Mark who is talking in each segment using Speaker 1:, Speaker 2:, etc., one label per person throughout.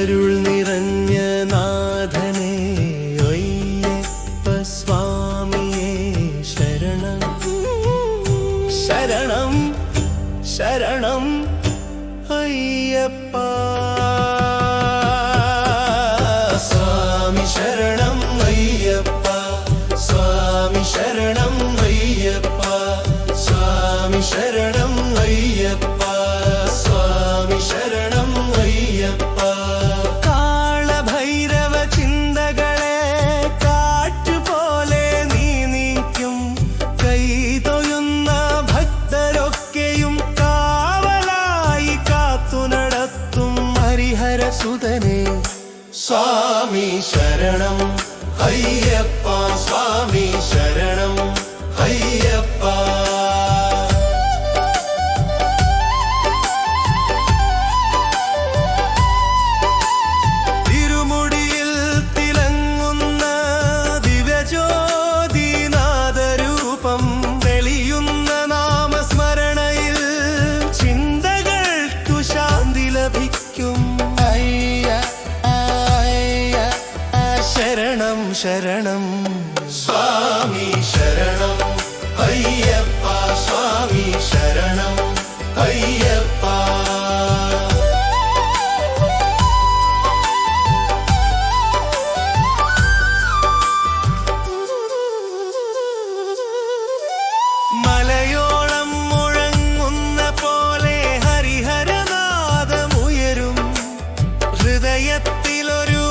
Speaker 1: അരുൾ നിറഞ്ഞ നാഥനേ അയ്യപ്പ സ്വാമിയേ ശരണം ശരണം ശരണം അയ്യപ്പ സ്വാമി ശരണം അയ്യപ്പ സ്വാമി ശരണം അയ്യപ്പ സ്വാമി ശരണം അയ്യപ്പ സ്വാമി ശരണം അയ്യപ്പ കാളഭൈരവ ചിന്തകളെ കാറ്റുപോലെ നീ നീക്കും കൈ തൊഴുന്ന ഭക്തരൊക്കെയും കാവലായി കാത്തു നടത്തും ഹരിഹരസുതനെ സ്വാമി ശരണം അയ്യപ്പ സ്വാമി ശരണം അയ്യപ്പ തിരുമുടിയിൽ തിളങ്ങുന്ന ദിവ്യജ്യോതിനാഥരൂപം തെളിയുന്ന നാമസ്മരണയിൽ ചിന്തകൾക്കു ശാന്തി ലഭിക്കും ശരണം ശരണം സ്വാമി ശരണം അയ്യപ്പ സ്വാമി ശരണം അയ്യപ്പ മലയോളം മുഴങ്ങുന്ന പോലെ ഹരിഹരനാദമുയരും ഹൃദയത്തിലൊരു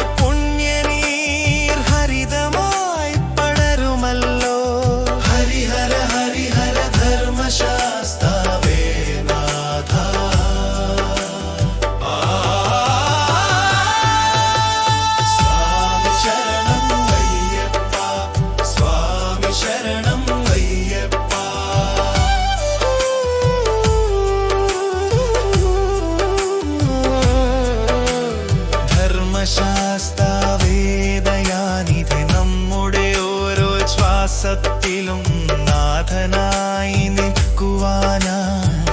Speaker 1: ധർമ്മശാസ്താവേദയാനിധി നമ്മുടെ ഓരോ ശ്വാസത്തിലും നാഥനായി നിൽക്കുവാനാ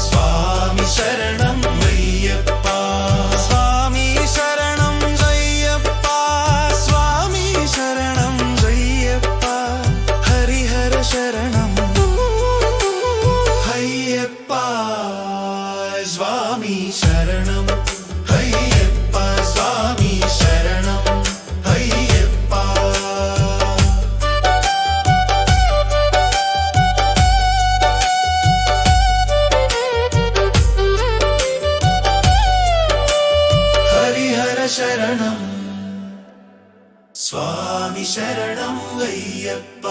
Speaker 1: സ്വാമി ശരണം അയ്യപ്പ സ്വാമി ശരണം അയ്യപ്പ സ്വാമി ശരണം അയ്യപ്പ ഹരിഹര ശരണം അയ്യപ്പ സ്വാമി ശരണം അയ്യപ്പ സ്വാമി ശരണം അയ്യപ്പ ഹരിഹര ശരണം സ്വാമി ശരണം അയ്യപ്പ